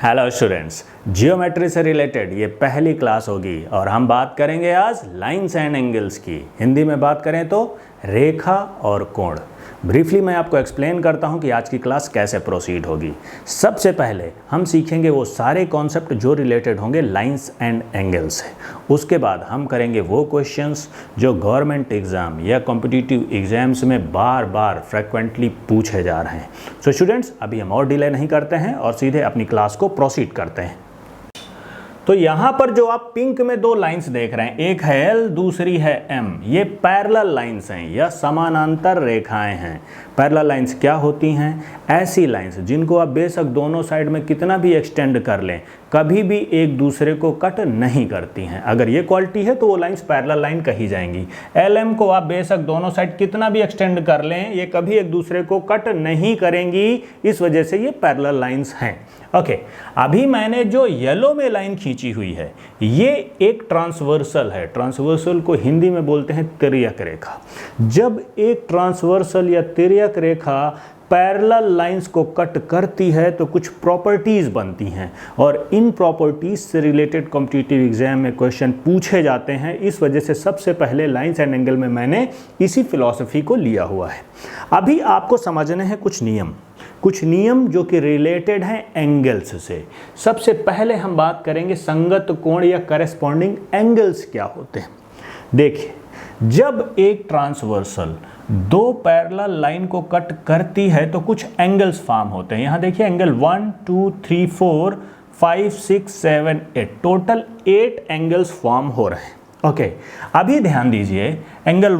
Hello students, geometry से related ये पहली क्लास होगी और हम बात करेंगे आज लाइंस एंड एंगल्स की। हिंदी में बात करें तो रेखा और कोण। ब्रीफली मैं आपको एक्सप्लेन करता हूँ कि आज की क्लास कैसे प्रोसीड होगी। सबसे पहले हम सीखेंगे वो सारे कॉन्सेप्ट जो रिलेटेड होंगे लाइंस एंड एंगल्स से। उसके बाद हम करेंगे वो क्वेश्चंस जो गवर्नमेंट एग्ज़ाम या कॉम्पिटिटिव एग्जाम्स में बार बार फ्रिक्वेंटली पूछे जा रहे हैं। सो स्टूडेंट्स, अभी हम और डिले नहीं करते हैं और सीधे अपनी क्लास को प्रोसीड करते हैं। तो यहाँ पर जो आप पिंक में दो लाइंस देख रहे हैं, एक है L, दूसरी है M, ये पैरेलल लाइंस हैं या समानांतर रेखाएं हैं। पैरेलल लाइंस क्या होती हैं? ऐसी लाइंस जिनको आप बेशक दोनों साइड में कितना भी एक्सटेंड कर लें, कभी भी एक दूसरे को कट नहीं करती हैं। अगर ये क्वालिटी है तो वो लाइंस पैरेलल लाइन कही जाएंगी। LM को आप बेशक दोनों साइड कितना भी एक्सटेंड कर लें, ये कभी एक दूसरे को कट नहीं करेंगी, इस वजह से ये पैरेलल लाइंस हैं। ओके, अभी मैंने जो येलो में लाइन खींची हुई है ये एक ट्रांसवर्सल है। ट्रांसवर्सल को हिंदी में बोलते हैं तिर्यक रेखा। जब एक ट्रांसवर्सल या तिर्यक रेखा पैरेलल लाइंस को कट करती है तो कुछ प्रॉपर्टीज बनती हैं और इन प्रॉपर्टीज से रिलेटेड कॉम्पिटिटिव एग्जाम में क्वेश्चन पूछे जाते हैं। इस वजह से सबसे पहले लाइंस एंड एंगल में मैंने इसी फिलॉसफी को लिया हुआ है। अभी आपको समझने हैं कुछ नियम जो कि रिलेटेड हैं एंगल्स से। सबसे पहले हम बात करेंगे संगत कोण या करेस्पॉन्डिंग एंगल्स क्या होते हैं। देखिए, जब एक ट्रांसवर्सल दो पैरेलल लाइन को कट करती है तो कुछ एंगल्स फॉर्म होते हैं। यहां देखिए, एंगल 1 2 3 4 5 6 7 8, टोटल 8 एंगल्स फॉर्म हो रहे हैं। ओके, अभी ध्यान दीजिए, एंगल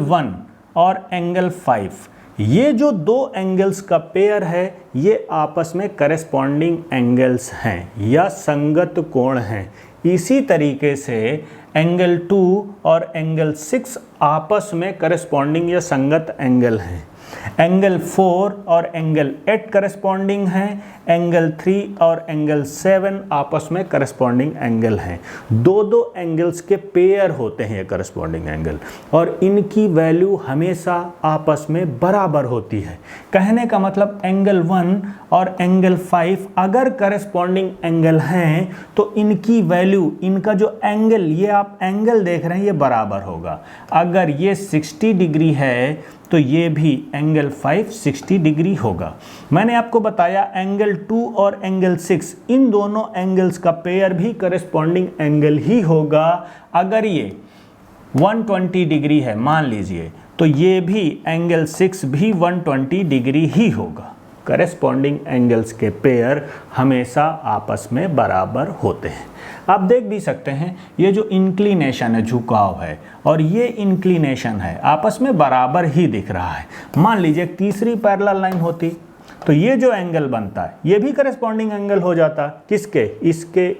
1 और एंगल 5, ये जो दो एंगल्स का पेयर है ये आपस में करेस्पॉन्डिंग एंगल्स हैं या संगत कोण हैं। इसी तरीके से एंगल 2 और एंगल 6 आपस में करेस्पॉन्डिंग या संगत एंगल हैं। एंगल 4 और एंगल 8 करेस्पॉन्डिंग हैं। एंगल 3 और एंगल 7 आपस में करेस्पॉन्डिंग एंगल हैं। दो एंगल्स के पेयर होते हैं ये करेस्पॉन्डिंग एंगल और इनकी वैल्यू हमेशा आपस में बराबर होती है। कहने का मतलब एंगल 1 और एंगल 5 अगर करेस्पॉन्डिंग एंगल हैं तो इनकी वैल्यू, इनका जो एंगल, ये आप एंगल देख रहे हैं, ये बराबर होगा। अगर ये 60 डिग्री है तो ये भी एंगल 5 60 डिग्री होगा। मैंने आपको बताया एंगल 2 और एंगल 6, इन दोनों एंगल्स का पेयर भी करेस्पॉन्डिंग एंगल ही होगा। अगर ये 120 डिग्री है मान लीजिए, तो ये भी एंगल 6 भी 120 डिग्री ही होगा। करेस्पॉन्डिंग एंगल्स के पेयर हमेशा आपस में बराबर होते हैं। आप देख भी सकते हैं ये जो इंक्लिनेशन है, झुकाव है, और ये इंक्लिनेशन है, आपस में बराबर ही दिख रहा है। मान लीजिए तीसरी पैरेलल लाइन होती तो ये जो एंगल बनता है ये भी करेस्पॉन्डिंग एंगल हो जाता। किसके?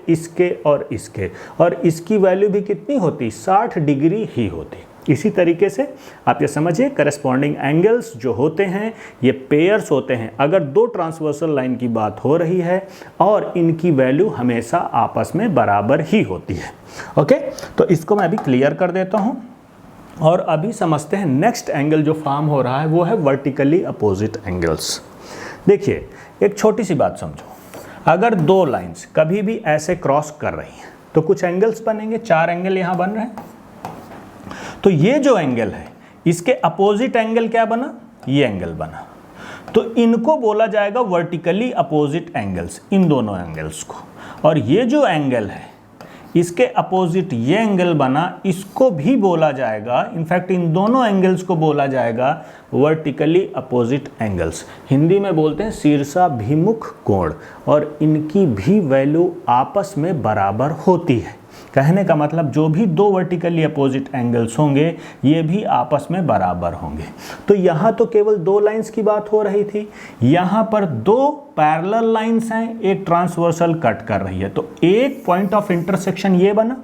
इसके और इसके, और इसकी वैल्यू भी कितनी होती? 60 डिग्री ही होती। इसी तरीके से आप ये समझिए, करेस्पॉन्डिंग एंगल्स जो होते हैं ये पेयर्स होते हैं अगर दो ट्रांसवर्सल लाइन की बात हो रही है और इनकी वैल्यू हमेशा आपस में बराबर ही होती है। ओके, तो इसको मैं अभी क्लियर कर देता हूँ और अभी समझते हैं नेक्स्ट एंगल जो फॉर्म हो रहा है वो है वर्टिकली अपोजिट एंगल्स। देखिए, एक छोटी सी बात समझो, अगर दो लाइंस कभी भी ऐसे क्रॉस कर रही हैं तो कुछ एंगल्स बनेंगे। 4 एंगल यहाँ बन रहे हैं। तो ये जो एंगल है इसके अपोजिट एंगल क्या बना? ये एंगल बना। तो इनको बोला जाएगा वर्टिकली अपोजिट एंगल्स, इन दोनों एंगल्स को। और ये जो एंगल है इसके अपोजिट ये एंगल बना, इसको भी बोला जाएगा, इनफैक्ट इन दोनों एंगल्स को बोला जाएगा वर्टिकली अपोजिट एंगल्स। हिंदी में बोलते हैं शीर्षाभिमुख कोण, और इनकी भी वैल्यू आपस में बराबर होती है। कहने का मतलब जो भी दो वर्टिकली अपोजिट एंगल्स होंगे ये भी आपस में बराबर होंगे। तो यहाँ तो केवल दो लाइंस की बात हो रही थी, यहाँ पर दो पैरेलल लाइंस हैं, एक ट्रांसवर्सल कट कर रही है, तो एक पॉइंट ऑफ इंटरसेक्शन ये बना।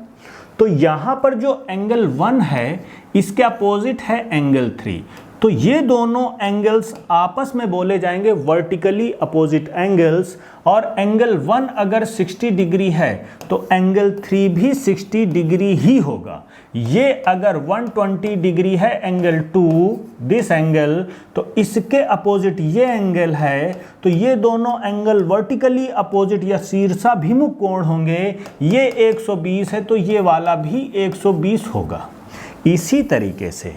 तो यहाँ पर जो एंगल 1 है इसके अपोजिट है एंगल 3, तो ये दोनों एंगल्स आपस में बोले जाएंगे वर्टिकली अपोजिट एंगल्स, और एंगल 1 अगर 60 डिग्री है तो एंगल 3 भी 60 डिग्री ही होगा। ये अगर 120 डिग्री है एंगल 2, दिस एंगल, तो इसके अपोजिट ये एंगल है, तो ये दोनों एंगल वर्टिकली अपोजिट या शीर्षाभिमुख कोण होंगे। ये 120 है तो ये वाला भी 120 होगा। इसी तरीके से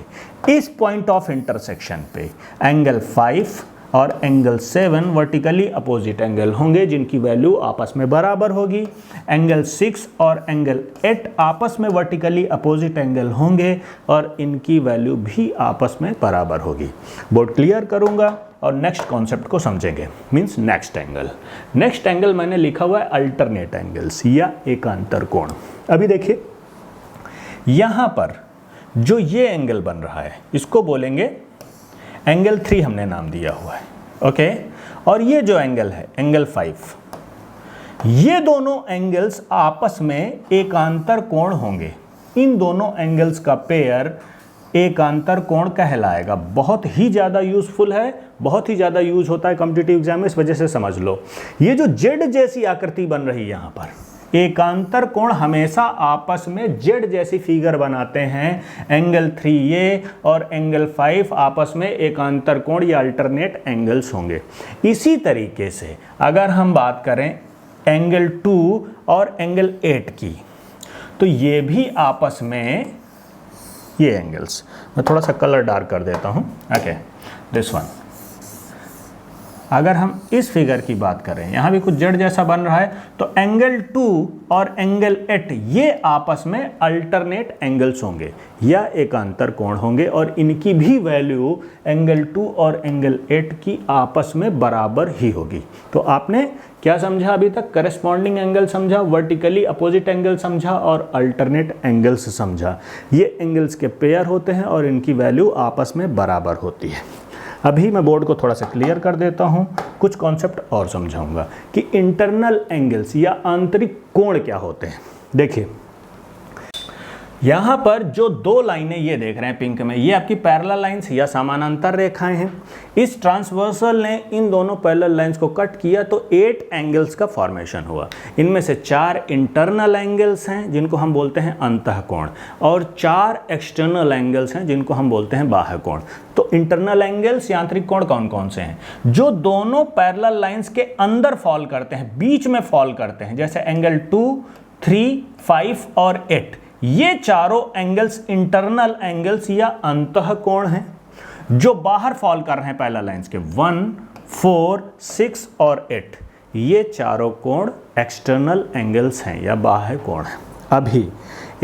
इस पॉइंट ऑफ इंटरसेक्शन पे एंगल 5 और एंगल 7 वर्टिकली अपोजिट एंगल होंगे जिनकी वैल्यू आपस में बराबर होगी। एंगल 6 और एंगल 8 आपस में वर्टिकली अपोजिट एंगल होंगे और इनकी वैल्यू भी आपस में बराबर होगी। बोर्ड क्लियर करूंगा और नेक्स्ट कॉन्सेप्ट को समझेंगे, means next angle. Next angle मैंने लिखा हुआ है अल्टरनेट एंगल्स या एकांतर कोण। अभी देखिए यहां पर जो ये एंगल बन रहा है इसको बोलेंगे एंगल 3, हमने नाम दिया हुआ है, ओके। और ये जो एंगल है एंगल 5, ये दोनों एंगल्स आपस में एकांतर कोण होंगे। इन दोनों एंगल्स का पेयर एकांतर कोण कहलाएगा। बहुत ही ज़्यादा यूजफुल है, बहुत ही ज़्यादा यूज होता है कॉम्पिटिटिव एग्जाम में, इस वजह से समझ लो। ये जो जेड जैसी आकृति बन रही है यहाँ पर, एकांतर कोण हमेशा आपस में जेड जैसी फिगर बनाते हैं। एंगल 3 ये और एंगल 5 आपस में एकांतर कोण या अल्टरनेट एंगल्स होंगे। इसी तरीके से अगर हम बात करें एंगल 2 और एंगल 8 की, तो ये भी आपस में ये एंगल्स, मैं थोड़ा सा कलर डार्क कर देता हूँ, ओके, दिस वन। अगर हम इस फिगर की बात करें, यहाँ भी कुछ जेड जैसा बन रहा है, तो एंगल 2 और एंगल 8 ये आपस में अल्टरनेट एंगल्स होंगे या एकांतर कोण होंगे और इनकी भी वैल्यू एंगल 2 और एंगल 8 की आपस में बराबर ही होगी। तो आपने क्या समझा अभी तक? करस्पॉन्डिंग एंगल समझा, वर्टिकली अपोजिट एंगल समझा और अल्टरनेट एंगल्स समझा। ये एंगल्स के पेयर होते हैं और इनकी वैल्यू आपस में बराबर होती है। अभी मैं बोर्ड को थोड़ा सा क्लियर कर देता हूँ, कुछ कॉन्सेप्ट और समझाऊंगा कि इंटरनल एंगल्स या आंतरिक कोण क्या होते हैं। देखिए यहाँ पर जो दो लाइनें ये देख रहे हैं पिंक में, ये आपकी पैरेलल लाइंस या समानांतर रेखाएं हैं। इस ट्रांसवर्सल ने इन दोनों पैरेलल लाइंस को कट किया तो 8 एंगल्स का फॉर्मेशन हुआ। इनमें से 4 इंटरनल एंगल्स हैं जिनको हम बोलते हैं अंतःकोण और 4 एक्सटर्नल एंगल्स हैं जिनको हम बोलते हैं बाह्य कोण। तो इंटरनल एंगल्स या आंतरिक कोण कौन कौन से हैं? जो दोनों पैरेलल लाइंस के अंदर फॉल करते हैं, बीच में फॉल करते हैं, जैसे एंगल 2, 3, 5 और 8, ये चारों एंगल्स इंटरनल एंगल्स या अंतःकोण हैं। जो बाहर फॉल कर रहे हैं पैरेलल लाइंस के 1, 4, 6 और 8, ये चारों कोण एक्सटर्नल एंगल्स हैं या बाह्य कोण हैं। अभी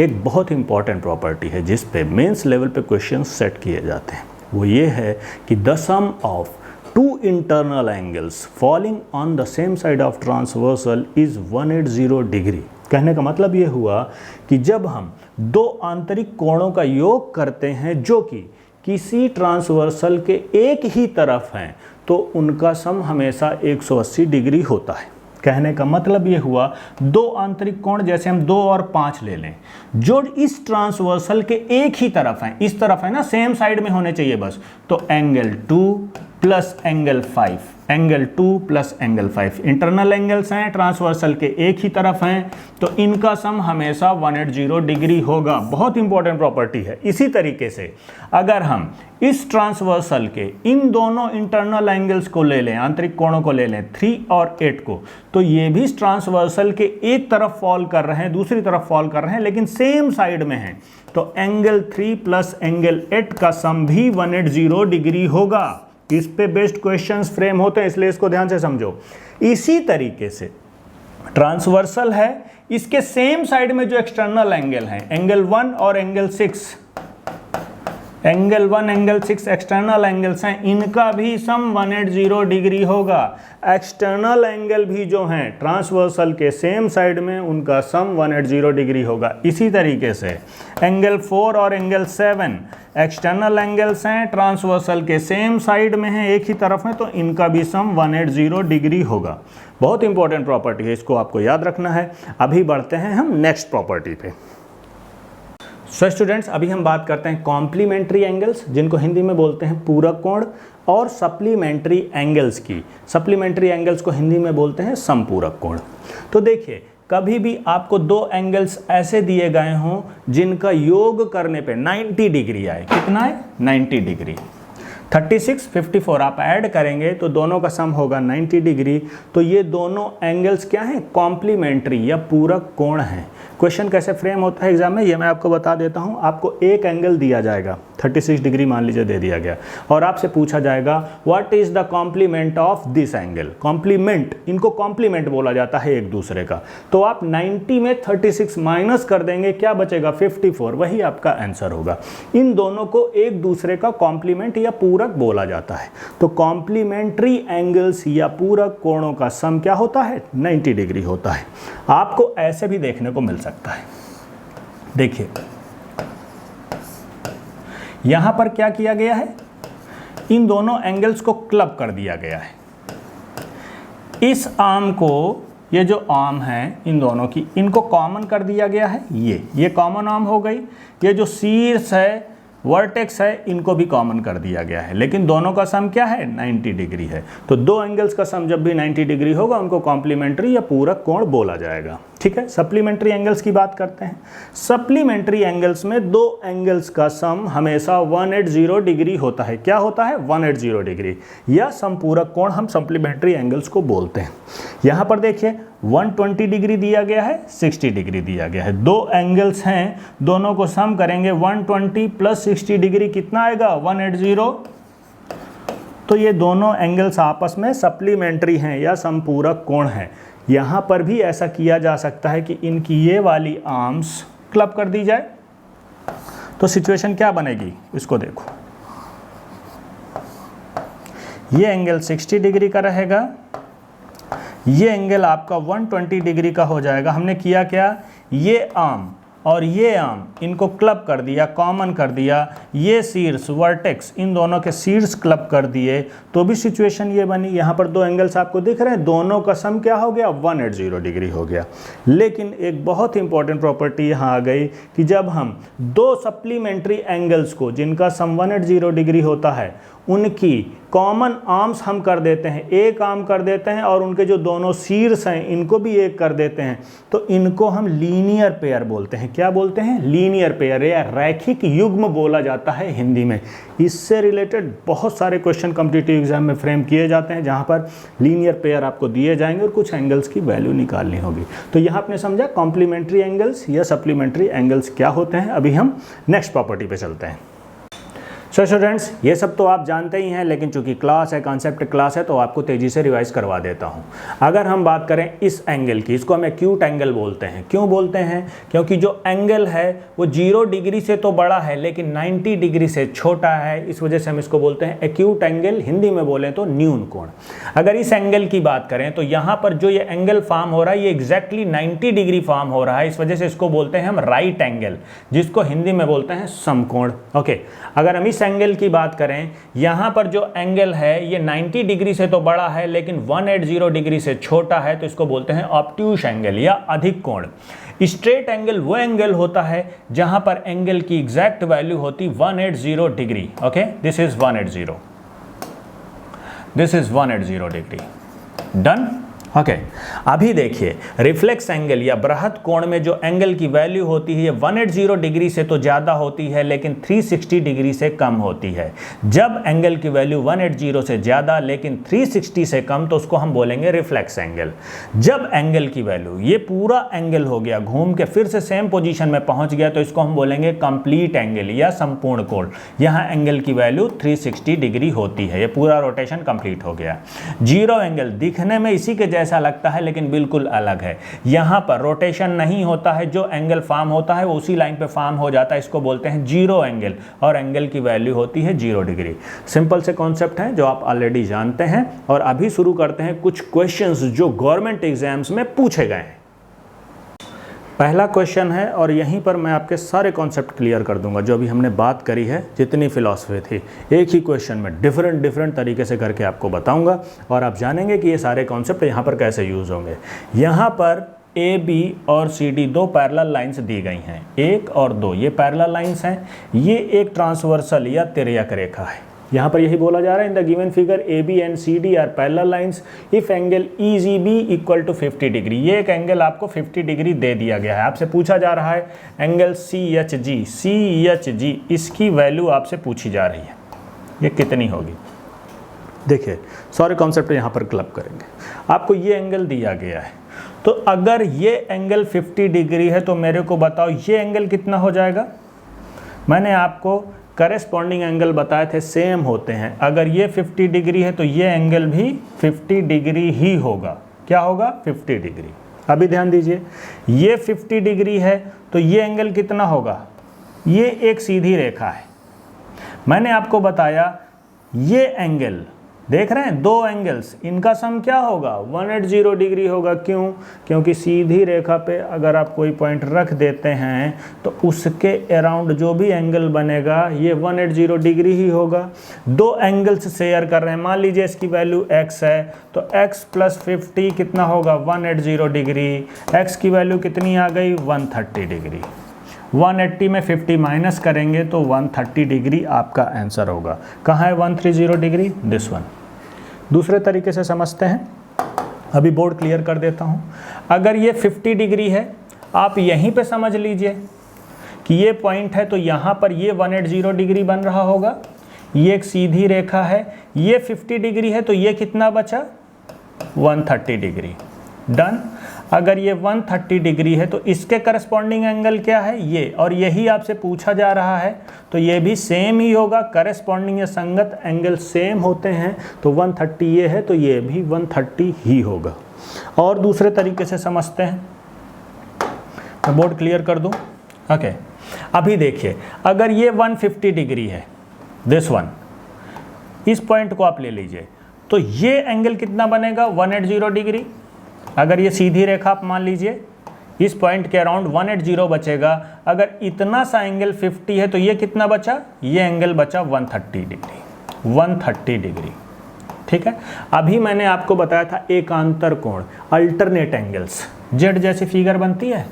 एक बहुत इंपॉर्टेंट प्रॉपर्टी है जिस पे मेंस लेवल पे क्वेश्चन सेट किए जाते हैं, वो ये है कि the sum of 2 internal angles falling on the same side of transversal is 180 degree. कहने का मतलब ये हुआ कि जब हम दो आंतरिक कोणों का योग करते हैं जो कि किसी ट्रांसवर्सल के एक ही तरफ हैं, तो उनका सम हमेशा 180 डिग्री होता है। कहने का मतलब ये हुआ दो आंतरिक कोण, जैसे हम 2 और 5 ले लें, जो इस ट्रांसवर्सल के एक ही तरफ हैं, इस तरफ है ना, सेम साइड में होने चाहिए बस, तो angle 2 plus angle 5, angle 2 plus angle 5 internal angles हैं, ट्रांसवर्सल के एक ही तरफ हैं, तो इनका सम हमेशा 180 डिग्री होगा। बहुत इंपॉर्टेंट प्रॉपर्टी है। इसी तरीके से अगर हम इस ट्रांसवर्सल के इन दोनों इंटरनल एंगल्स को ले लें, आंतरिक कोणों को ले लें 3 और 8 को, तो ये भी ट्रांसवर्सल के एक तरफ फॉल कर रहे हैं, दूसरी तरफ फॉल कर रहे हैं, लेकिन सेम साइड में हैं, तो एंगल 3 प्लस एंगल 8 का सम भी 180 डिग्री होगा। इस पे बेस्ड क्वेश्चंस फ्रेम होते हैं, इसलिए इसको ध्यान से समझो। इसी तरीके से ट्रांसवर्सल है, इसके सेम साइड में जो एक्सटर्नल एंगल हैं, एंगल 1 और angle 6, angle 1 angle 6 external angles हैं, इनका भी सम 180 डिग्री होगा। एक्सटर्नल एंगल भी जो हैं ट्रांसवर्सल के सेम साइड में, उनका सम 180 डिग्री होगा। इसी तरीके से एंगल 4 और एंगल 7 एक्सटर्नल एंगल्स हैं, ट्रांसवर्सल के सेम साइड में हैं, एक ही तरफ में, तो इनका भी सम 180 डिग्री होगा। बहुत इंपॉर्टेंट प्रॉपर्टी है, इसको आपको याद रखना है। अभी बढ़ते हैं हम नेक्स्ट प्रॉपर्टी पे। सो स्टूडेंट्स, अभी हम बात करते हैं कॉम्प्लीमेंट्री एंगल्स, जिनको हिंदी में बोलते हैं पूरक कोण, और सप्लीमेंट्री एंगल्स की। सप्लीमेंट्री एंगल्स को हिंदी में बोलते हैं समपूरक कोण। तो देखिए, कभी भी आपको दो एंगल्स ऐसे दिए गए हों जिनका योग करने पे 90 डिग्री आए। कितना है? 90 डिग्री। 36, 54 आप ऐड करेंगे तो दोनों का सम होगा 90 डिग्री। तो ये दोनों एंगल्स क्या हैं? कॉम्प्लीमेंट्री या पूरक कोण हैं। क्वेश्चन कैसे फ्रेम होता है एग्जाम में, ये मैं आपको बता देता हूँ। आपको एक एंगल दिया जाएगा 36 डिग्री मान लीजिए दे दिया गया, और आपसे पूछा जाएगा what is the complement of this angle. Complement, इनको कॉम्प्लीमेंट बोला जाता है एक दूसरे का। तो आप 90 में 36 माइनस कर देंगे, क्या बचेगा? 54, वही आपका आंसर होगा। इन दोनों को एक दूसरे का कॉम्प्लीमेंट या पूरक बोला जाता है। तो कॉम्प्लीमेंट्री एंगल्स या पूरक कोणों का सम क्या होता है? 90 डिग्री होता है। आपको ऐसे भी देखने को मिल सकता है। देखिए यहां पर क्या किया गया है, इन दोनों एंगल्स को क्लब कर दिया गया है। इस आर्म को, ये जो आर्म है इन दोनों की, इनको कॉमन कर दिया गया है। ये कॉमन आर्म हो गई। ये जो शीर्ष है, वर्टेक्स है, इनको भी कॉमन कर दिया गया है। लेकिन दोनों का सम क्या है? 90 डिग्री है। तो दो एंगल्स का सम जब भी 90 डिग्री होगा उनको कॉम्प्लीमेंट्री या पूरक कोण बोला जाएगा। ठीक है। सप्लीमेंट्री एंगल्स की बात करते हैं। सप्लीमेंट्री एंगल्स में दो एंगल्स का सम हमेशा 180 डिग्री होता है। क्या होता है? 180 डिग्री, या समपूरक कोण हम सप्लीमेंट्री एंगल्स को बोलते हैं। यहाँ पर देखिए 120 डिग्री दिया गया है, 60 डिग्री दिया गया है। दो एंगल्स हैं, दोनों को सम करेंगे 120 प्लस 60 डिग्री, कितना आएगा? 180। तो ये दोनों एंगल्स आपस में सप्लीमेंट्री हैं या समपूरक कोण हैं। यहाँ पर भी ऐसा किया जा सकता है कि इनकी ये वाली आर्म्स क्लब कर दी जाए। तो सिचुएशन क्या बनेगी, इसको देखो। ये एंगल 60 डिग्री का रहेगा, ये एंगल आपका 120 डिग्री का हो जाएगा। हमने किया क्या? ये आर्म और ये आर्म, इनको क्लब कर दिया, कॉमन कर दिया। ये शीर्ष, वर्टेक्स, इन दोनों के शीर्ष क्लब कर दिए, तो भी सिचुएशन ये बनी। यहाँ पर दो एंगल्स आपको दिख रहे हैं, दोनों का सम क्या हो गया? 180 डिग्री हो गया। लेकिन एक बहुत इंपॉर्टेंट प्रॉपर्टी यहाँ आ गई कि जब हम दो सप्लीमेंट्री एंगल्स को, जिनका सम 180 डिग्री होता है, उनकी कॉमन आर्म्स हम कर देते हैं, एक आर्म कर देते हैं, और उनके जो दोनों शीर्ष हैं इनको भी एक कर देते हैं, तो इनको हम लीनियर पेयर बोलते हैं। क्या बोलते हैं? लीनियर पेयर या रैखिक युग्म बोला जाता है हिंदी में। इससे रिलेटेड बहुत सारे क्वेश्चन कॉम्पिटिटिव एग्जाम में फ्रेम किए जाते हैं, जहां पर लीनियर पेयर आपको दिए जाएंगे और कुछ एंगल्स की वैल्यू निकालनी होगी। तो यहाँ आपने समझा कॉम्प्लीमेंट्री एंगल्स या सप्लीमेंट्री एंगल्स क्या होते हैं। अभी हम नेक्स्ट प्रॉपर्टी पे चलते हैं। सो स्टूडेंट्स, ये सब तो आप जानते ही हैं, लेकिन चूंकि क्लास है, कॉन्सेप्ट क्लास है, तो आपको तेज़ी से रिवाइज करवा देता हूँ। अगर हम बात करें इस एंगल की, इसको हम एक्यूट एंगल बोलते हैं। क्यों बोलते हैं? क्योंकि जो एंगल है वो 0 डिग्री से तो बड़ा है लेकिन 90 डिग्री से छोटा है, इस वजह से हम इसको बोलते हैं एक्यूट एंगल। हिंदी में बोलें तो न्यून कोण। अगर इस एंगल की बात करें तो यहाँ पर जो ये एंगल फॉर्म हो रहा है, ये एग्जैक्टली 90 डिग्री फॉर्म हो रहा है, इस वजह से इसको बोलते हैं हम राइट एंगल, जिसको हिंदी में बोलते हैं समकोण। ओके, अगर हम इस एंगल की बात करें, यहां पर जो एंगल है ये 90 डिग्री से तो बड़ा है लेकिन 180 डिग्री से छोटा है, तो इसको बोलते हैं ऑब्ट्यूस एंगल या अधिक कोण। स्ट्रेट एंगल वो एंगल होता है जहां पर एंगल की एग्जैक्ट वैल्यू होती 180 degree. Okay, this is 180, this is 180 degree. Done. Okay, अभी देखिए रिफ्लेक्स एंगल या बृहत कोण में जो एंगल की वैल्यू होती है 180 डिग्री से तो ज़्यादा होती है लेकिन 360 डिग्री से कम होती है। जब एंगल की वैल्यू 180 से ज़्यादा लेकिन 360 से कम, तो उसको हम बोलेंगे रिफ्लेक्स एंगल। जब एंगल की वैल्यू, ये पूरा एंगल हो गया घूम के फिर से सेम पोजीशन में पहुंच गया, तो इसको हम बोलेंगे कंप्लीट एंगल या संपूर्ण कोण। यहाँ एंगल की वैल्यू 360 डिग्री होती है, ये पूरा रोटेशन कंप्लीट हो गया। जीरो एंगल दिखने में इसी के ऐसा लगता है लेकिन बिल्कुल अलग है। यहां पर रोटेशन नहीं होता है, जो एंगल फॉर्म होता है वो उसी लाइन पे फॉर्म हो जाता है, इसको बोलते हैं जीरो एंगल, और एंगल की वैल्यू होती है 0 डिग्री। सिंपल से कॉन्सेप्ट है जो आप ऑलरेडी जानते हैं। और अभी शुरू करते हैं कुछ क्वेश्चंस जो गवर्नमेंट एग्जाम्स में पूछे गए हैं। पहला क्वेश्चन है, और यहीं पर मैं आपके सारे कॉन्सेप्ट क्लियर कर दूंगा जो अभी हमने बात करी है, जितनी फिलॉसफी थी, एक ही क्वेश्चन में डिफरेंट तरीके से करके आपको बताऊंगा, और आप जानेंगे कि ये सारे कॉन्सेप्ट यहाँ पर कैसे यूज़ होंगे। यहाँ पर ए बी और सी डी दो पैरेलल लाइंस दी गई हैं, 1 और 2 ये पैरेलल लाइंस हैं, ये एक ट्रांसवर्सल या तिर्यक रेखा है। यहाँ पर यही बोला जा रहा है, in the given figure A B and C D are parallel lines if angle E G B equal to 50 degree. ये एक एंगल आपको 50 डिग्री दे दिया गया है। आपसे पूछा जा रहा है एंगल सी एच जी, इसकी वैल्यू आपसे पूछी जा रही है, ये कितनी होगी। देखिए सारे कॉन्सेप्ट यहाँ पर क्लब करेंगे। आपको ये एंगल दिया गया है, तो अगर ये एंगल 50 डिग्री है तो मेरे को बताओ ये एंगल कितना हो जाएगा। मैंने आपको करेस्पॉन्डिंग एंगल बताए थे, सेम होते हैं। अगर ये 50 डिग्री है तो ये एंगल भी 50 डिग्री ही होगा। क्या होगा? 50 डिग्री। अभी ध्यान दीजिए, ये 50 डिग्री है तो ये एंगल कितना होगा? ये एक सीधी रेखा है। मैंने आपको बताया ये एंगल देख रहे हैं, दो एंगल्स, इनका सम क्या होगा? 180 डिग्री होगा। क्यों? क्योंकि सीधी रेखा पे अगर आप कोई पॉइंट रख देते हैं तो उसके अराउंड जो भी एंगल बनेगा ये 180 डिग्री ही होगा। दो एंगल्स शेयर कर रहे हैं, मान लीजिए इसकी वैल्यू x है तो x प्लस 50 कितना होगा? 180 डिग्री। x की वैल्यू कितनी आ गई? 130 डिग्री। 180 में 50 माइनस करेंगे तो 130 डिग्री आपका आंसर होगा। कहाँ है 130 डिग्री? This one. दूसरे तरीके से समझते हैं, अभी बोर्ड क्लियर कर देता हूँ। अगर ये 50 डिग्री है, आप यहीं पे समझ लीजिए कि ये पॉइंट है तो यहाँ पर ये 180 डिग्री बन रहा होगा। ये एक सीधी रेखा है, ये 50 डिग्री है तो ये कितना बचा? 130 डिग्री। डन। अगर ये 130 डिग्री है तो इसके करस्पॉन्डिंग एंगल क्या है? ये, और यही आपसे पूछा जा रहा है तो ये भी सेम ही होगा। करस्पॉन्डिंग या संगत एंगल सेम होते हैं, तो 130 ये है तो ये भी 130 ही होगा। और दूसरे तरीके से समझते हैं, मैं बोर्ड क्लियर कर दूं। ओके, अभी देखिए, अगर ये 150 डिग्री है, दिस वन, इस पॉइंट को आप ले लीजिए, तो ये एंगल कितना बनेगा? 180 डिग्री। अगर ये सीधी रेखा आप मान लीजिए, इस पॉइंट के अराउंड 180 बचेगा। अगर इतना सा एंगल 50 है तो ये कितना बचा? ये एंगल बचा 130 डिग्री। 130 डिग्री, ठीक है। अभी मैंने आपको बताया था एकांतर कोण, अल्टरनेट एंगल्स, जेड जैसी फिगर बनती है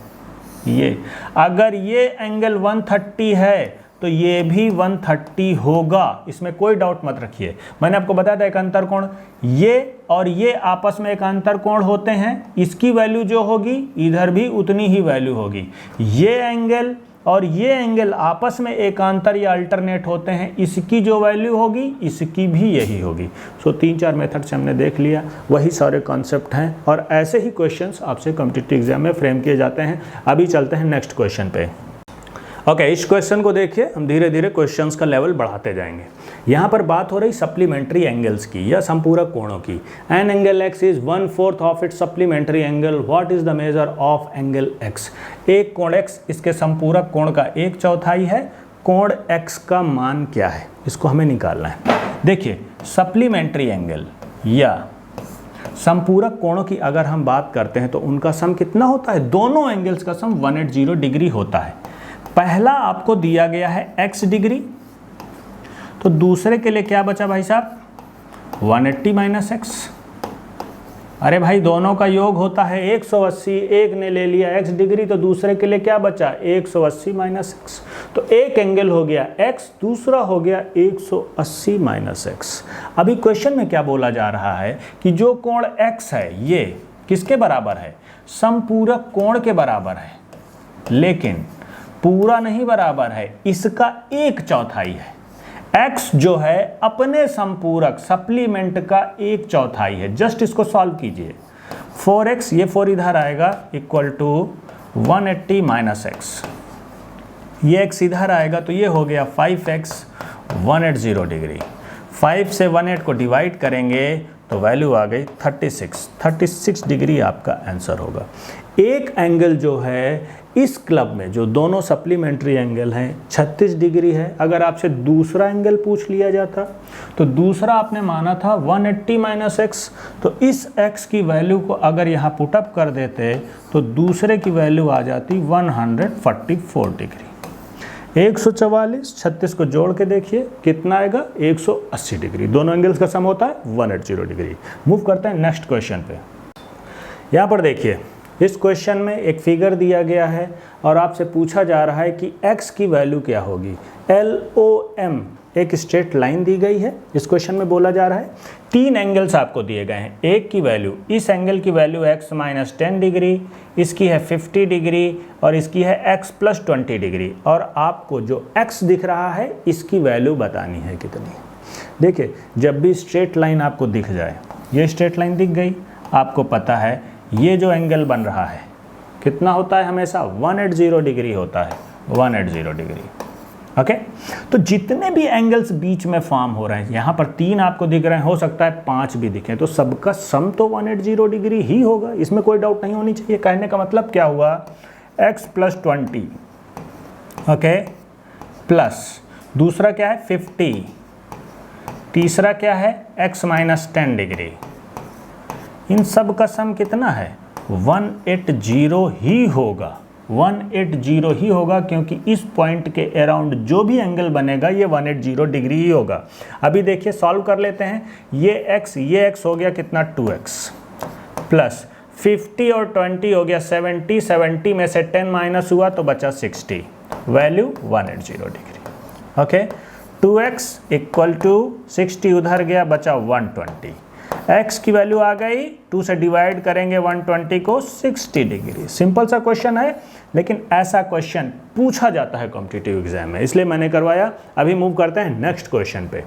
ये। अगर ये एंगल 130 है तो ये भी 130 होगा, इसमें कोई डाउट मत रखिए। मैंने आपको बताया था एकांतर कोण, ये और ये आपस में एकांतर कोण होते हैं। इसकी वैल्यू जो होगी इधर भी उतनी ही वैल्यू होगी। ये एंगल और ये एंगल आपस में एकांतर या अल्टरनेट होते हैं, इसकी जो वैल्यू होगी इसकी भी यही होगी। सो 3-4 मेथड से हमने देख लिया, वही सारे कॉन्सेप्ट हैं और ऐसे ही क्वेश्चंस आपसे कॉम्पिटिटिव एग्जाम में फ्रेम किए जाते हैं। अभी चलते हैं नेक्स्ट क्वेश्चन पे। ओके, इस क्वेश्चन को देखिए, हम धीरे धीरे क्वेश्चंस का लेवल बढ़ाते जाएंगे। यहाँ पर बात हो रही सप्लीमेंट्री एंगल्स की या संपूरक कोणों की। An angle x is 1/4 of its supplementary angle, what is the measure of angle x। एक कोण x इसके संपूरक कोण का 1/4 है, कोण x का मान क्या है, इसको हमें निकालना है। देखिए, सप्लीमेंट्री एंगल या संपूरक कोणों की अगर हम बात करते हैं तो उनका सम कितना होता है? दोनों एंगल्स का सम 180 डिग्री होता है। पहला आपको दिया गया है x डिग्री, तो दूसरे के लिए क्या बचा भाई साहब? 180 माइनस x। अरे भाई, दोनों का योग होता है 180, एक ने ले लिया x डिग्री तो दूसरे के लिए क्या बचा? 180 माइनस x। तो एक एंगल हो गया x, दूसरा हो गया 180 माइनस x। अभी क्वेश्चन में क्या बोला जा रहा है कि जो कोण x है ये किसके बराबर है? संपूरक कोण के बराबर है, लेकिन पूरा नहीं बराबर है, इसका 1/4 है। x जो है अपने संपूरक सप्लीमेंट का 1/4 है। जस्ट इसको सॉल्व कीजिए। 4x, ये 4 इधर आएगा, इक्वल टू 180 माइनस x। ये x इधर आएगा तो ये हो गया 5x 180 डिग्री। 5 से 18 को डिवाइड करेंगे तो वैल्यू आ गई 36 डिग्री आपका आंसर होगा। एक एंगल जो है इस क्लब में, जो दोनों सप्लीमेंट्री एंगल हैं, 36 डिग्री है। अगर आपसे दूसरा एंगल पूछ लिया जाता तो दूसरा आपने माना था 180 माइनस एक्स, तो इस x की वैल्यू को अगर यहाँ पुटअप कर देते तो दूसरे की वैल्यू आ जाती 144 डिग्री। 144, 36 को जोड़ के देखिए कितना आएगा? 180 डिग्री। दोनों एंगल्स का सम होता है 180 डिग्री। मूव करते हैं नेक्स्ट क्वेश्चन पे। यहाँ पर देखिए, इस क्वेश्चन में एक फिगर दिया गया है और आपसे पूछा जा रहा है कि x की वैल्यू क्या होगी। LOM एक स्ट्रेट लाइन दी गई है, इस क्वेश्चन में बोला जा रहा है 3 एंगल्स आपको दिए गए हैं। एक की वैल्यू, इस एंगल की वैल्यू x माइनस 10 डिग्री, इसकी है 50 डिग्री और इसकी है x प्लस 20 डिग्री। और आपको जो x दिख रहा है इसकी वैल्यू बतानी है कितनी। देखिए, जब भी स्ट्रेट लाइन आपको दिख जाए, ये स्ट्रेट लाइन दिख गई, आपको पता है ये जो एंगल बन रहा है कितना होता है, हमेशा 180 डिग्री होता है, 180 डिग्री। ओके, तो जितने भी एंगल्स बीच में फॉर्म हो रहे हैं, यहाँ पर 3 आपको दिख रहे हैं, हो सकता है 5 भी दिखें, तो सबका सम तो 180 डिग्री ही होगा, इसमें कोई डाउट नहीं होनी चाहिए। कहने का मतलब क्या हुआ, x प्लस 20, ओके, प्लस दूसरा क्या है 50, तीसरा क्या है x माइनस 10 डिग्री। इन सब का सम कितना है, 180 ही होगा, 180 ही होगा, क्योंकि इस पॉइंट के अराउंड जो भी एंगल बनेगा ये 180 डिग्री ही होगा। अभी देखिए सॉल्व कर लेते हैं। ये x हो गया कितना 2x, प्लस 50 और 20 हो गया 70, 70 में से 10 माइनस हुआ तो बचा 60, value 180 degree. Okay, 2x equal to 60 उधर गया, बचा 120। x की वैल्यू आ गई, 2 से डिवाइड करेंगे 120 को 60 डिग्री। सिंपल सा क्वेश्चन है, लेकिन ऐसा क्वेश्चन पूछा जाता है कॉम्पिटिटिव एग्जाम में, इसलिए मैंने करवाया। अभी मूव करते हैं नेक्स्ट क्वेश्चन पे।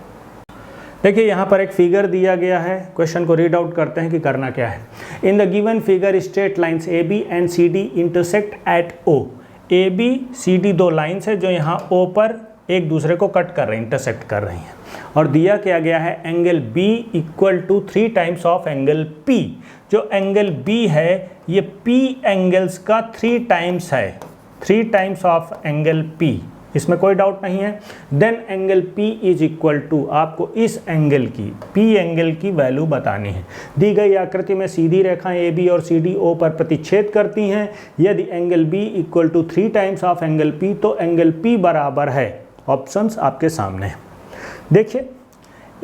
देखिए यहाँ पर एक फिगर दिया गया है, क्वेश्चन को रीड आउट करते हैं कि करना क्या है। In the given figure straight lines AB and CD intersect at O। AB CD 2 lines है जो यहाँ O पर एक दूसरे को कट कर रहे हैं, इंटरसेक्ट कर रही हैं, और दिया क्या गया है angle B equal to 3 times of angle P। जो एंगल B है ये P एंगल्स का 3 टाइम्स है, 3 टाइम्स ऑफ एंगल P, इसमें कोई डाउट नहीं है। Then angle P is equal to, आपको इस एंगल की P एंगल की वैल्यू बतानी है। दी गई आकृति में सीधी रेखाएं AB और CD O पर प्रतिच्छेद करती हैं। यदि angle B equal to 3 times of angle P तो एंगल P बराबर है, ऑप्शंस आपके सामने हैं। देखिए,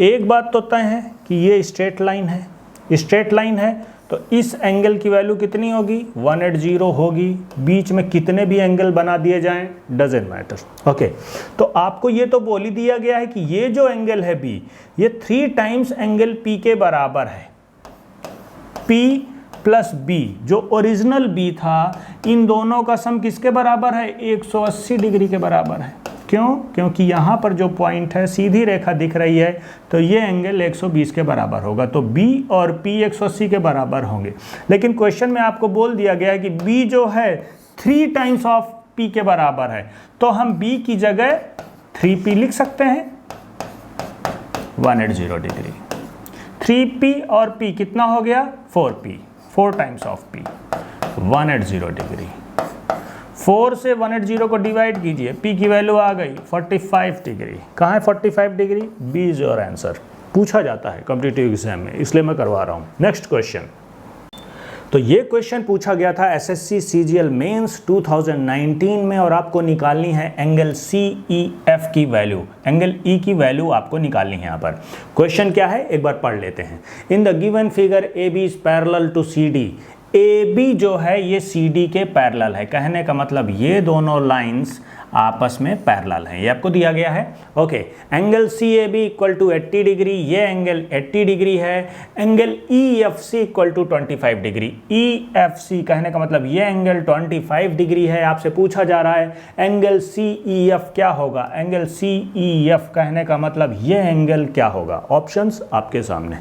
एक बात तो तय है कि ये स्ट्रेट लाइन है, स्ट्रेट लाइन है तो इस एंगल की वैल्यू कितनी होगी, 180 होगी। बीच में कितने भी एंगल बना दिए जाएं, डजेंट मैटर। ओके, तो आपको ये तो बोल ही दिया गया है कि ये जो एंगल है B, ये 3 टाइम्स एंगल P के बराबर है। P प्लस B, जो ओरिजिनल B था, इन दोनों का सम किसके बराबर है, 180 डिग्री के बराबर है। क्यों, क्योंकि यहाँ पर जो पॉइंट है सीधी रेखा दिख रही है, तो ये एंगल 120 के बराबर होगा, तो B और P 180 के बराबर होंगे। लेकिन क्वेश्चन में आपको बोल दिया गया है कि B जो है 3 टाइम्स ऑफ P के बराबर है, तो हम B की जगह 3P लिख सकते हैं, 180 डिग्री। 3P और P कितना हो गया, 4P, 4 times of P, 180 degree. 4 से 180 को डिवाइड कीजिए, P की वैल्यू आ गई 45 डिग्री। कहाँ है 45 degree, B is your answer. पूछा जाता है कॉम्पिटिटिव एग्जाम में, इसलिए मैं करवा रहा हूँ। Next question. तो ये क्वेश्चन पूछा गया था SSC CGL मेंस 2019 में, और आपको निकालनी है एंगल CEF की वैल्यू, एंगल E की वैल्यू आपको निकालनी है। यहाँ पर क्वेश्चन क्या है एक बार पढ़ लेते हैं। In the given figure AB is parallel to CD। AB जो है ये CD के पैरेलल है, कहने का मतलब ये दोनों लाइंस आपस में पैरेलल हैं, ये आपको दिया गया है। Okay, angle CAB equal to 80 degree, ये एंगल 80 डिग्री है। Angle EFC equal to 25 degree, EFC कहने का मतलब ये एंगल 25 डिग्री है। आपसे पूछा जा रहा है एंगल CEF क्या होगा, एंगल CEF कहने का मतलब ये एंगल क्या होगा। ऑप्शंस आपके सामने।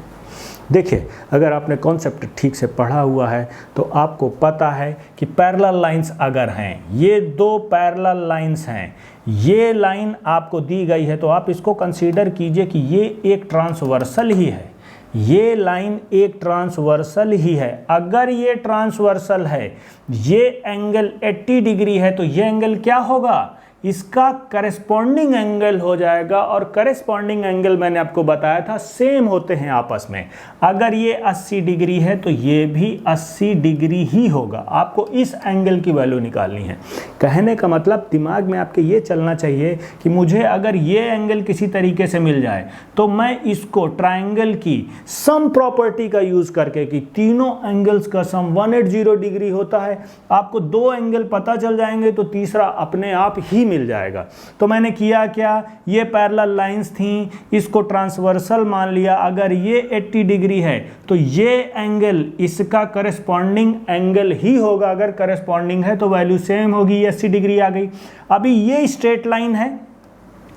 देखिए, अगर आपने कॉन्सेप्ट ठीक से पढ़ा हुआ है तो आपको पता है कि पैरेलल लाइंस अगर हैं, ये 2 पैरेलल लाइंस हैं, ये लाइन आपको दी गई है, तो आप इसको कंसीडर कीजिए कि ये एक ट्रांसवर्सल ही है, ये लाइन एक ट्रांसवर्सल ही है। अगर ये ट्रांसवर्सल है, ये एंगल 80 डिग्री है, तो ये एंगल क्या होगा, इसका करेस्पॉन्डिंग एंगल हो जाएगा, और करेस्पॉन्डिंग एंगल मैंने आपको बताया था सेम होते हैं आपस में। अगर ये 80 डिग्री है तो ये भी 80 डिग्री ही होगा। आपको इस एंगल की वैल्यू निकालनी है। कहने का मतलब दिमाग में आपके ये चलना चाहिए कि मुझे अगर ये एंगल किसी तरीके से मिल जाए तो मैं इसको ट्राइंगल की सम प्रॉपर्टी का यूज करके, कि तीनों एंगल्स का सम 180 डिग्री होता है, आपको दो एंगल पता चल जाएंगे तो तीसरा अपने आप ही मिल जाएगा। तो मैंने किया क्या, ये पैरेलल लाइंस थी, इसको ट्रांसवर्सल मान लिया। अगर ये 80 डिग्री है तो ये एंगल इसका करेस्पॉन्डिंग एंगल ही होगा। अगर करेस्पॉन्डिंग है तो वैल्यू सेम होगी, 80 डिग्री आ गई। अभी ये स्ट्रेट लाइन है,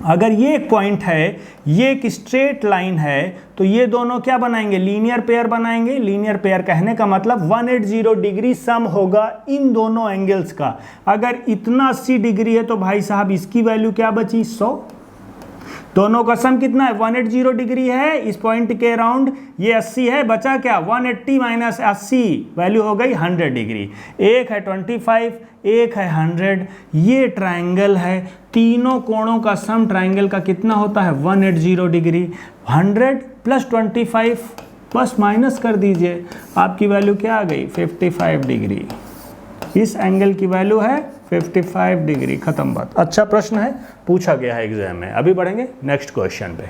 अगर ये एक पॉइंट है, ये एक स्ट्रेट लाइन है, तो ये दोनों क्या बनाएंगे, लीनियर पेयर बनाएंगे। लीनियर पेयर कहने का मतलब 180 डिग्री सम होगा इन दोनों एंगल्स का। अगर इतना 80 डिग्री है तो भाई साहब इसकी वैल्यू क्या बची, 100। दोनों का सम कितना है, 180 डिग्री है इस पॉइंट के अराउंड, ये 80 है, बचा क्या 180 माइनस 80, वैल्यू हो गई 100 डिग्री। एक है 25, एक है 100। ये ट्रायंगल है, तीनों कोणों का सम ट्रायंगल का कितना होता है, 180 डिग्री। 100 प्लस 25 बस माइनस कर दीजिए, आपकी वैल्यू क्या आ गई, 55 डिग्री। इस एंगल की वैल्यू है 55 डिग्री। खत्म बात। अच्छा प्रश्न है, पूछा गया है एग्जाम में। अभी बढ़ेंगे नेक्स्ट क्वेश्चन पे।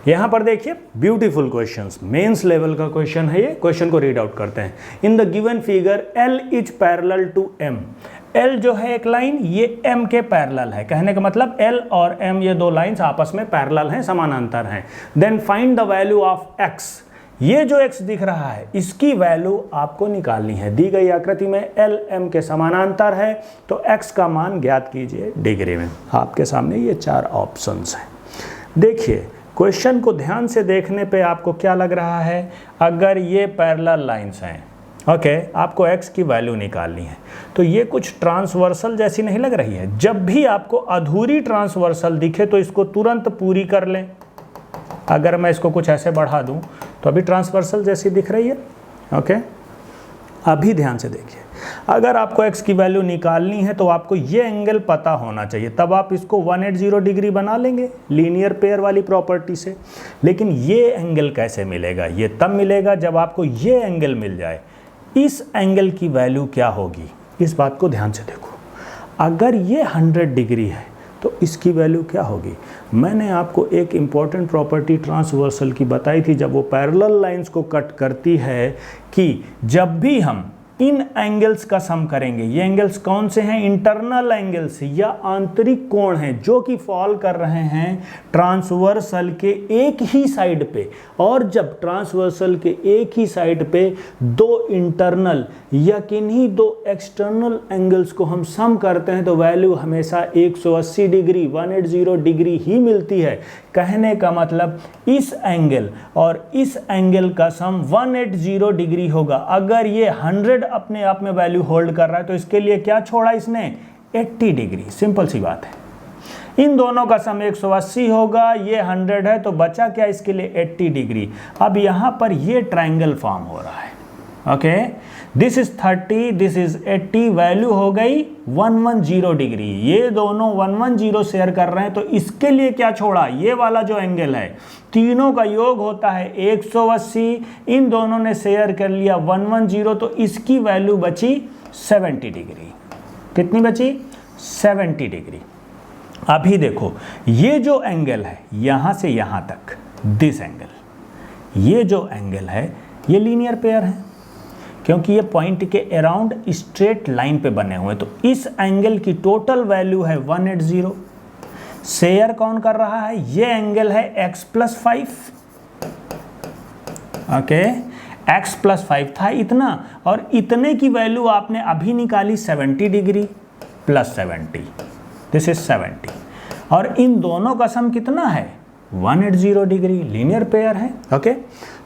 यहां पर देखिए ब्यूटीफुल क्वेश्चंस, मेंस लेवल का क्वेश्चन है ये। क्वेश्चन को रीड आउट करते हैं। In the given figure L is parallel to M। L जो है एक लाइन, ये M के पैरेलल है। कहने का मतलब L और M ये दो लाइंस आपस में पैरेलल हैं, समानांतर हैं। Then find the value of X। ये जो x दिख रहा है इसकी वैल्यू आपको निकालनी है। दी गई आकृति में L M के समानांतर है, तो x का मान ज्ञात कीजिए डिग्री में। आपके सामने ये 4 ऑप्शंस हैं। देखिए क्वेश्चन को ध्यान से देखने पे आपको क्या लग रहा है, अगर ये पैरेलल लाइंस हैं, ओके, आपको x की वैल्यू निकालनी है, तो ये कुछ ट्रांसवर्सल जैसी नहीं लग रही है। जब भी आपको अधूरी ट्रांसवर्सल दिखे तो इसको तुरंत पूरी कर लें। अगर मैं इसको कुछ ऐसे बढ़ा दूं तो अभी ट्रांसवर्सल जैसी दिख रही है, ओके। अभी ध्यान से देखिए, अगर आपको x की वैल्यू निकालनी है तो आपको ये एंगल पता होना चाहिए, तब आप इसको 180 डिग्री बना लेंगे लीनियर पेयर वाली प्रॉपर्टी से। लेकिन ये एंगल कैसे मिलेगा, ये तब मिलेगा जब आपको ये एंगल मिल जाए। इस एंगल की वैल्यू क्या होगी, इस बात को ध्यान से देखो। अगर ये 100 डिग्री है तो इसकी वैल्यू क्या होगी। मैंने आपको एक इम्पॉर्टेंट प्रॉपर्टी ट्रांसवर्सल की बताई थी जब वो पैरेलल लाइंस को कट करती है, कि जब भी हम इन एंगल्स का सम करेंगे, ये एंगल्स कौन से हैं, इंटरनल एंगल्स या आंतरिक कोण हैं जो कि फॉल कर रहे हैं ट्रांसवर्सल के एक ही साइड पे। और जब ट्रांसवर्सल के एक ही साइड पे दो इंटरनल या किन्हीं दो एक्सटर्नल एंगल्स को हम सम करते हैं तो वैल्यू हमेशा 180 डिग्री 180 डिग्री ही मिलती है। कहने का मतलब इस एंगल और इस एंगल का सम 180 डिग्री होगा। अगर ये 100 अपने आप में वैल्यू होल्ड कर रहा है तो इसके लिए क्या छोड़ा इसने, 80 डिग्री। सिंपल सी बात है। इन दोनों का सम 180 होगा, ये 100 है, तो बचा क्या इसके लिए 80 डिग्री। अब यहां पर ये ट्रायंगल फॉर्म हो रहा है, okay. This is 30, this is 80, value हो गई 110 डिग्री। ये दोनों 110 शेयर कर रहे हैं, तो इसके लिए क्या छोड़ा, ये वाला जो एंगल है, तीनों का योग होता है 180, इन दोनों ने शेयर कर लिया 110, तो इसकी वैल्यू बची 70 डिग्री। कितनी बची, 70 डिग्री। अभी देखो ये जो एंगल है यहां से यहां तक, दिस एंगल, ये जो एंगल है ये लीनियर पेयर है क्योंकि ये पॉइंट के अराउंड स्ट्रेट लाइन पे बने हुए। तो इस एंगल की टोटल वैल्यू है 180। शेयर कौन कर रहा है, ये एंगल है x + 5, ओके। x + 5 था इतना, और इतने की वैल्यू आपने अभी निकाली 70 डिग्री + 70, दिस इज 70। और इन दोनों का सम कितना है, 180 डिग्री, लीनियर पेयर है, ओके।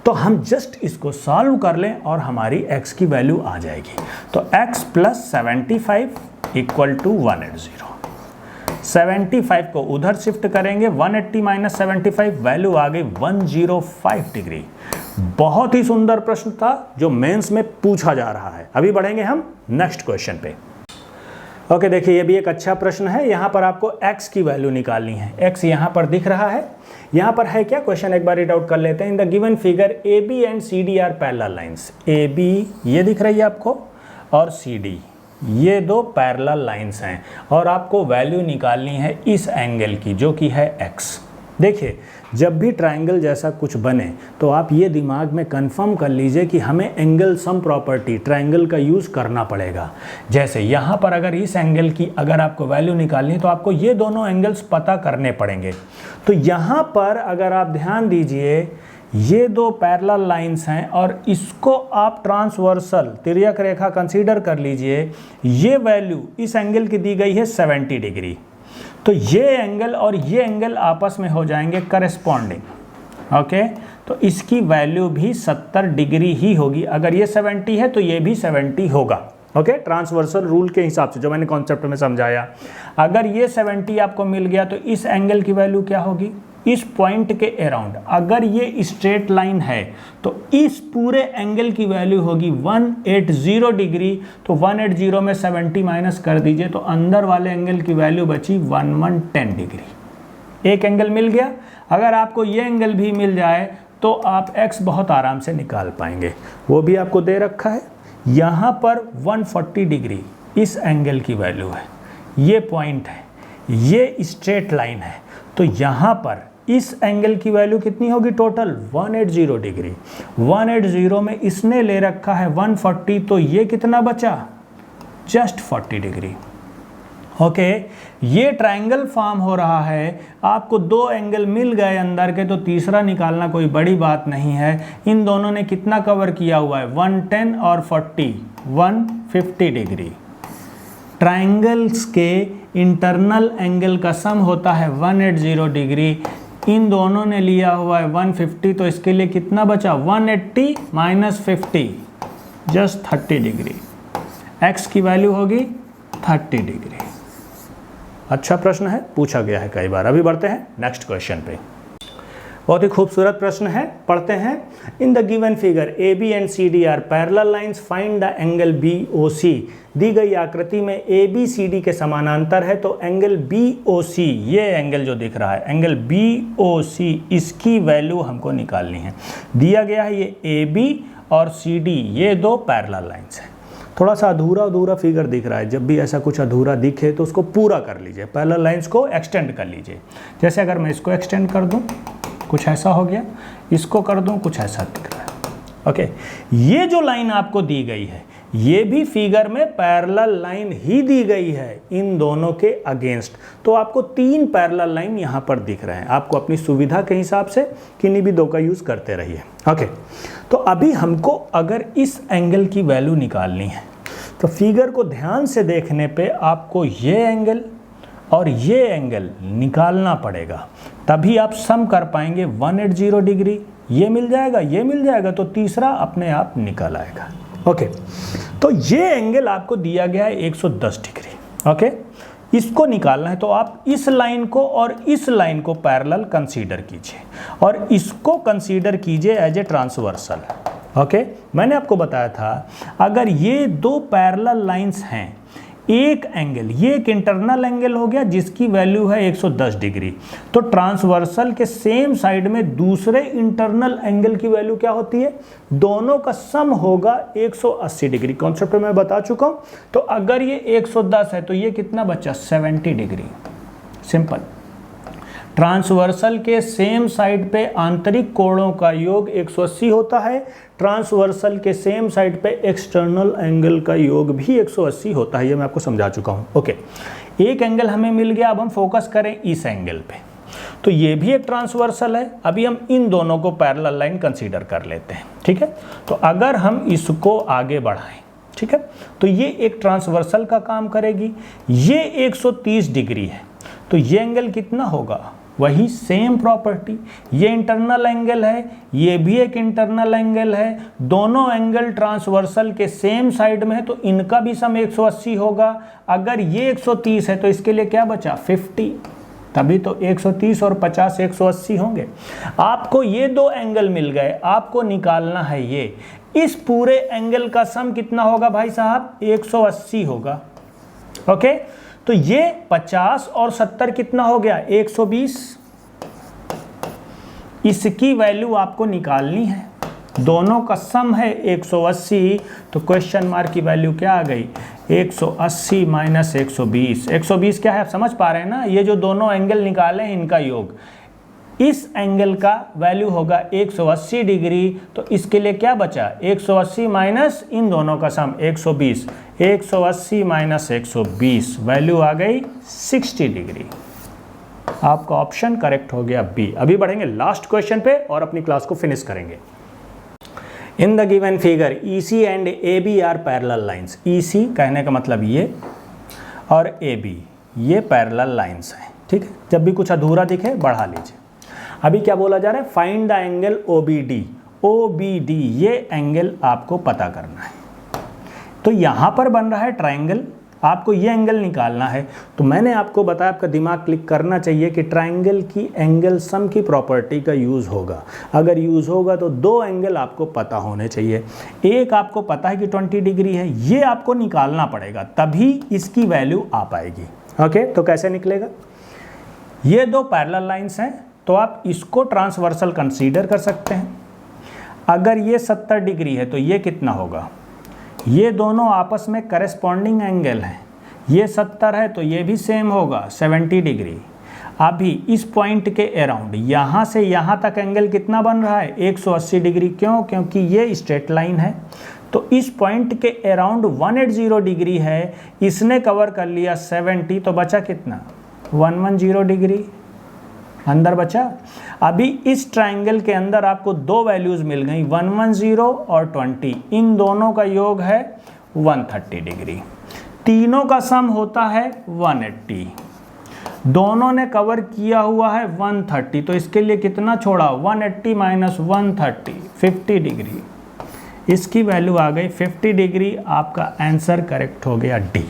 तो हम जस्ट इसको सॉल्व कर लें और हमारी x की वैल्यू आ जाएगी। तो x + 75 = 180। 75 को उधर शिफ्ट करेंगे, 180 - 75, वैल्यू आ गई 105 डिग्री। बहुत ही सुंदर प्रश्न था जो मेंस में पूछा जा रहा है। अभी बढ़ेंगे हम नेक्स्ट क्वेश्चन पे। ओके, देखिए ये भी एक अच्छा प्रश्न है। यहाँ पर आपको x की वैल्यू निकालनी है। x यहाँ पर दिख रहा है, यहाँ पर है क्या क्वेश्चन, एक बार रीड आउट कर लेते हैं। In the given figure AB and CD are parallel lines. AB ये दिख रही है आपको और CD ये दो पैरेलल लाइंस हैं और आपको वैल्यू निकालनी है इस एंगल की जो कि है x। देखिए जब भी ट्रायंगल जैसा कुछ बने तो आप ये दिमाग में कंफर्म कर लीजिए कि हमें एंगल सम प्रॉपर्टी ट्रायंगल का यूज़ करना पड़ेगा। जैसे यहाँ पर अगर इस एंगल की अगर आपको वैल्यू निकालनी है तो आपको ये दोनों एंगल्स पता करने पड़ेंगे। तो यहाँ पर अगर आप ध्यान दीजिए ये दो पैरेलल लाइंस हैं और इसको आप ट्रांसवर्सल तिर्यक रेखा कंसीडर कर लीजिए। ये वैल्यू इस एंगल की दी गई है 70 डिग्री। तो ये एंगल और ये एंगल आपस में हो जाएंगे करेस्पॉन्डिंग। ओके, तो इसकी वैल्यू भी 70 डिग्री ही होगी। अगर ये 70 है तो ये भी 70 होगा। ओके, ट्रांसवर्सल रूल के हिसाब से जो मैंने कॉन्सेप्ट में समझाया। अगर ये 70 आपको मिल गया तो इस एंगल की वैल्यू क्या होगी, इस पॉइंट के अराउंड अगर ये स्ट्रेट लाइन है तो इस पूरे एंगल की वैल्यू होगी 180 डिग्री। तो 180 में 70 माइनस कर दीजिए तो अंदर वाले एंगल की वैल्यू बची 1110 डिग्री। एक एंगल मिल गया। अगर आपको ये एंगल भी मिल जाए तो आप x बहुत आराम से निकाल पाएंगे। वो भी आपको दे रखा है। यहाँ पर 140 डिग्री इस एंगल की वैल्यू है। ये पॉइंट है, ये स्ट्रेट लाइन है। तो यहाँ पर इस एंगल की वैल्यू कितनी होगी टोटल 180 डिग्री। 180 में इसने ले रखा है 140, तो ये कितना बचा जस्ट 40 डिग्री। ओके, ये ट्रायंगल फॉर्म हो रहा है। आपको दो एंगल मिल गए अंदर के तो तीसरा निकालना कोई बड़ी बात नहीं है। इन दोनों ने कितना कवर किया हुआ है 110 और 40 150 डिग्री। ट्रायंगल्स के इंटरनल एंगल का सम होता है 180 डिग्री। इन दोनों ने लिया हुआ है 150, तो इसके लिए कितना बचा 180 माइनस 50 जस्ट 30 डिग्री। x की वैल्यू होगी 30 डिग्री। अच्छा प्रश्न है, पूछा गया है कई बार। अभी बढ़ते हैं नेक्स्ट क्वेश्चन पे। बहुत ही खूबसूरत प्रश्न है, पढ़ते हैं। In the given figure A B and C D are parallel lines, find the angle B O C. दी गई आकृति में ए बी सी डी के समानांतर है तो एंगल बी ओ सी, ये एंगल जो दिख रहा है एंगल बी ओ सी, इसकी वैल्यू हमको निकालनी है। दिया गया है ये ए बी और सी डी ये दो पैरेलल लाइंस हैं। थोड़ा सा अधूरा अधूरा फिगर दिख रहा है। जब भी ऐसा कुछ अधूरा दिखे तो उसको पूरा कर लीजिए, पैरेलल लाइंस को एक्सटेंड कर लीजिए। जैसे अगर मैं इसको एक्सटेंड कर दूं कुछ ऐसा हो गया, इसको कर दूं कुछ ऐसा दिख रहा है। ओके, ये जो लाइन आपको दी गई है ये भी फिगर में पैरेलल लाइन ही दी गई है इन दोनों के अगेंस्ट। तो आपको तीन पैरेलल लाइन यहाँ पर दिख रहे हैं। आपको अपनी सुविधा के हिसाब से किन्हीं भी दो का यूज़ करते रहिए। ओके, तो अभी हमको अगर इस एंगल की वैल्यू निकालनी है तो फिगर को ध्यान से देखने पे आपको ये एंगल और ये एंगल निकालना पड़ेगा, तभी आप सम कर पाएंगे। 180 डिग्री ये मिल जाएगा, ये मिल जाएगा, तो तीसरा अपने आप निकल आएगा। ओके, तो ये एंगल आपको दिया गया है 110 डिग्री। ओके, इसको निकालना है तो आप इस लाइन को और इस लाइन को पैरेलल कंसीडर कीजिए और इसको कंसीडर कीजिए एज ए ट्रांसवर्सल। ओके, मैंने आपको बताया था अगर ये दो पैरेलल लाइंस हैं, एक एंगल ये एक इंटरनल एंगल हो गया जिसकी वैल्यू है 110 डिग्री, तो ट्रांसवर्सल के सेम साइड में दूसरे इंटरनल एंगल की वैल्यू क्या होती है, दोनों का सम होगा 180 डिग्री। कॉन्सेप्ट मैं बता चुका हूं। तो अगर ये 110 है तो ये कितना बचा 70 डिग्री। सिंपल। ट्रांसवर्सल के सेम साइड पे आंतरिक कोणों का योग 180 होता है, ट्रांसवर्सल के सेम साइड पे एक्सटर्नल एंगल का योग भी 180 होता है। ये मैं आपको समझा चुका हूँ। ओके, एक एंगल हमें मिल गया। अब हम फोकस करें इस एंगल पे, तो ये भी एक ट्रांसवर्सल है। अभी हम इन दोनों को पैरेलल लाइन कंसीडर कर लेते हैं। ठीक है, तो अगर हम इसको आगे बढ़ाएं, ठीक है, तो ये एक ट्रांसवर्सल का काम करेगी। ये 130 डिग्री है तो ये एंगल कितना होगा, वही सेम प्रॉपर्टी। ये इंटरनल एंगल है, ये भी एक इंटरनल एंगल है, दोनों एंगल ट्रांसवर्सल के सेम साइड में है तो इनका भी सम 180 होगा। अगर ये 130 है तो इसके लिए क्या बचा 50, तभी तो 130 और 50 180 होंगे। आपको ये दो एंगल मिल गए, आपको निकालना है ये। इस पूरे एंगल का सम कितना होगा भाई साहब 180 होगा। ओके, तो ये 50 और 70 कितना हो गया 120। इसकी वैल्यू आपको निकालनी है, दोनों का सम है 180, तो क्वेश्चन मार्क की वैल्यू क्या आ गई 180 माइनस 120। 120 क्या है आप समझ पा रहे हैं ना, ये जो दोनों एंगल निकाले हैं इनका योग, इस एंगल का वैल्यू होगा 180 डिग्री, तो इसके लिए क्या बचा 180 माइनस इन दोनों का सम 120, 180 माइनस 120 वैल्यू आ गई 60 डिग्री। आपका ऑप्शन करेक्ट हो गया बी। अभी बढ़ेंगे लास्ट क्वेश्चन पे और अपनी क्लास को फिनिश करेंगे। In the given figure EC and AB are parallel lines. EC कहने का मतलब ये और AB ये पैरेलल लाइंस हैं, ठीक है। जब भी कुछ अधूरा दिखे बढ़ा लीजिए। अभी क्या बोला जा रहा है, find the angle OBD। OBD ये एंगल आपको पता करना है। तो यहाँ पर बन रहा है ट्राइंगल, आपको ये एंगल निकालना है। तो मैंने आपको बताया, आपका दिमाग क्लिक करना चाहिए कि ट्राइंगल की एंगल सम की प्रॉपर्टी का यूज़ होगा। अगर यूज़ होगा तो दो एंगल आपको पता होने चाहिए। एक आपको पता है कि 20 डिग्री है, ये आपको निकालना पड़ेगा, तभी इसकी वैल्यू आ पाएगी। ओके, तो कैसे निकलेगा, ये दो पैरेलल लाइंस हैं, तो आप इसको ट्रांसवर्सल कंसीडर कर सकते हैं। अगर ये 70 डिग्री है तो ये कितना होगा, ये दोनों आपस में करेस्पॉन्डिंग एंगल हैं। ये 70 है तो ये भी सेम होगा 70 डिग्री। अभी इस पॉइंट के अराउंड यहाँ से यहाँ तक एंगल कितना बन रहा है 180 डिग्री। क्यों, क्योंकि ये स्ट्रेट लाइन है। तो इस पॉइंट के अराउंड 180 डिग्री है, इसने कवर कर लिया 70, तो बचा कितना 110 डिग्री अंदर बचा। अभी इस ट्राइंगल के अंदर आपको दो वैल्यूज मिल गई 110 और 20, इन दोनों का योग है 130 डिग्री। तीनों का सम होता है 180, दोनों ने कवर किया हुआ है 130, तो इसके लिए कितना छोड़ा 180 माइनस 130 50 डिग्री। इसकी वैल्यू आ गई 50 डिग्री। आपका आंसर करेक्ट हो गया डी।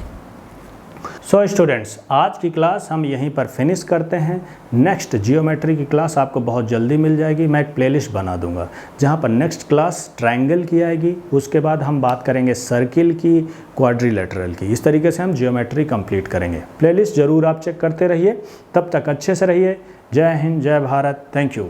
सो स्टूडेंट्स, आज की क्लास हम यहीं पर फिनिश करते हैं। नेक्स्ट जियोमेट्री की क्लास आपको बहुत जल्दी मिल जाएगी। मैं एक प्लेलिस्ट बना दूंगा जहां पर नेक्स्ट क्लास ट्रायंगल की आएगी, उसके बाद हम बात करेंगे सर्किल की, क्वाड्रिलेटरल की। इस तरीके से हम जियोमेट्री कंप्लीट करेंगे। प्लेलिस्ट ज़रूर आप चेक करते रहिए। तब तक अच्छे से रहिए। जय हिंद, जय भारत, थैंक यू।